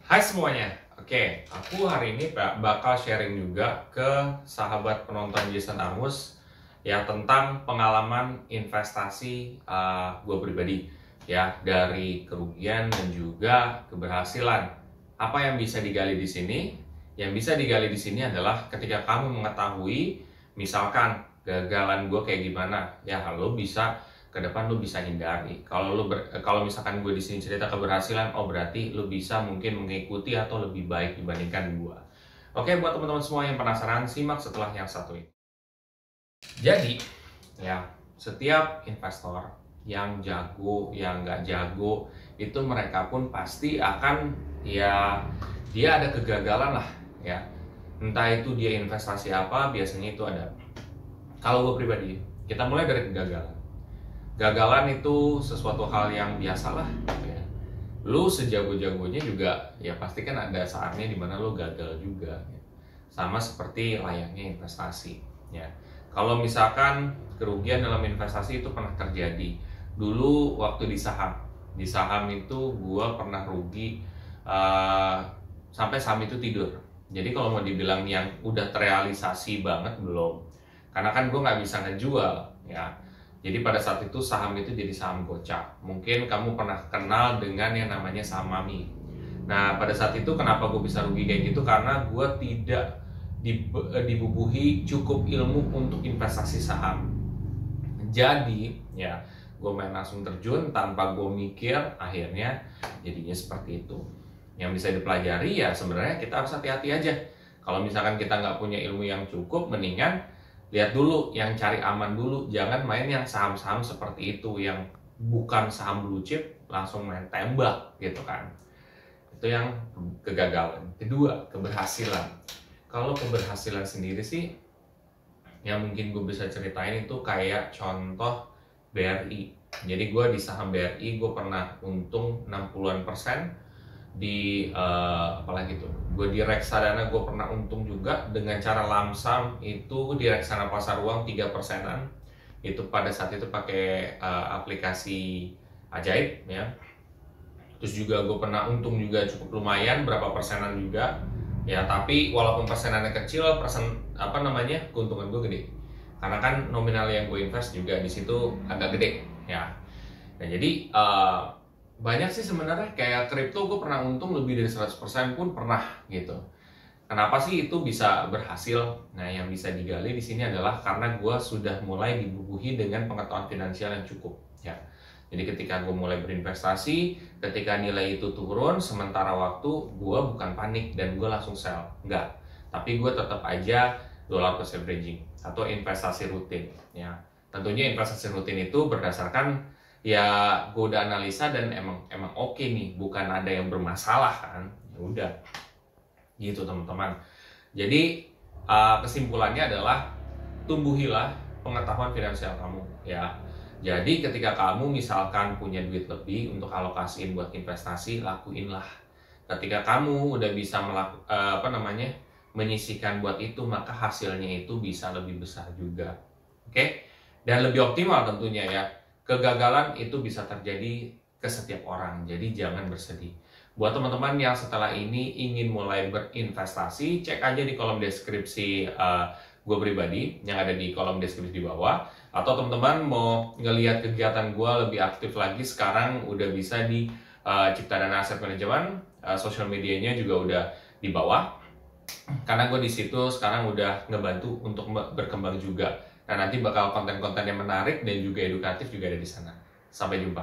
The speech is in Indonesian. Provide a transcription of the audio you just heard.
Hai semuanya, oke, aku hari ini bakal sharing juga ke sahabat penonton Jason Angus ya tentang pengalaman investasi gue pribadi ya dari kerugian dan juga keberhasilan. Apa yang bisa digali di sini? Yang bisa digali di sini adalah ketika kamu mengetahui, misalkan gagalan gue kayak gimana, ya lo bisa ke depan lu bisa hindari. Kalau misalkan gue di sini cerita keberhasilan, oh berarti lu bisa mungkin mengikuti atau lebih baik dibandingkan gue. Oke, buat teman-teman semua yang penasaran, simak setelah yang satu ini. Jadi, ya, setiap investor yang jago, yang nggak jago, itu mereka pun pasti akan, ya, dia ada kegagalan lah, ya. Entah itu dia investasi apa, biasanya itu ada. Kalau gue pribadi, kita mulai dari kegagalan. Gagalan itu sesuatu hal yang biasa lah gitu ya. Lu sejago-jagonya juga ya pasti kan ada saatnya dimana lu gagal juga ya. Sama seperti layaknya investasi ya. Kalau misalkan kerugian dalam investasi itu pernah terjadi dulu waktu di saham itu gua pernah rugi sampai saham itu tidur. Jadi kalau mau dibilang yang udah terrealisasi banget belum, karena kan gue nggak bisa ngejual ya. Jadi pada saat itu saham itu jadi saham gocap. Mungkin kamu pernah kenal dengan yang namanya saham Mami. Nah pada saat itu kenapa gue bisa rugi kayak gitu? Karena gue tidak dibubuhi cukup ilmu untuk investasi saham. Jadi ya gue main langsung terjun tanpa gue mikir, akhirnya jadinya seperti itu. Yang bisa dipelajari ya sebenarnya kita harus hati-hati aja. Kalau misalkan kita nggak punya ilmu yang cukup, mendingan lihat dulu, yang cari aman dulu. Jangan main yang saham-saham seperti itu, yang bukan saham blue chip, langsung main tembak gitu kan. Itu yang kegagalan. Kedua, keberhasilan. Kalau keberhasilan sendiri sih, yang mungkin gue bisa ceritain itu kayak contoh BRI. Jadi gue di saham BRI, gue pernah untung 60-an%. Di apalagi tuh gue di reksadana gue pernah untung juga dengan cara lamsam itu di reksadana pasar uang 3%-an itu pada saat itu pakai aplikasi Ajaib ya. Terus juga gue pernah untung juga cukup lumayan berapa persenan juga ya, tapi walaupun persenannya kecil, keuntungan gue gede karena kan nominal yang gue invest juga di situ agak gede ya. Nah jadi banyak sih sebenarnya, kayak kripto gue pernah untung lebih dari 100% pun pernah gitu. Kenapa sih itu bisa berhasil? Nah, yang bisa digali di sini adalah karena gue sudah mulai dibubuhi dengan pengetahuan finansial yang cukup ya. Jadi ketika gue mulai berinvestasi, ketika nilai itu turun sementara waktu, gue bukan panik dan gue langsung sell, enggak. Tapi gue tetap aja dollar cost averaging atau investasi rutin ya. Tentunya investasi rutin itu berdasarkan ya gue udah analisa dan emang oke nih, bukan ada yang bermasalah kan. Ya udah gitu teman-teman. Jadi kesimpulannya adalah tumbuhilah pengetahuan finansial kamu ya. Jadi ketika kamu misalkan punya duit lebih untuk alokasiin buat investasi, lakuinlah. Ketika kamu udah bisa menyisihkan buat itu, maka hasilnya itu bisa lebih besar juga. Oke? Dan lebih optimal tentunya ya. Kegagalan itu bisa terjadi ke setiap orang, jadi jangan bersedih. Buat teman-teman yang setelah ini ingin mulai berinvestasi, cek aja di kolom deskripsi gue pribadi yang ada di kolom deskripsi di bawah. Atau teman-teman mau ngelihat kegiatan gue lebih aktif lagi, sekarang udah bisa di Ciptadana Asset Management, sosial medianya juga udah di bawah. Karena gue di situ sekarang udah ngebantu untuk berkembang juga. Nah, nanti bakal konten-konten yang menarik dan juga edukatif juga ada di sana. Sampai jumpa.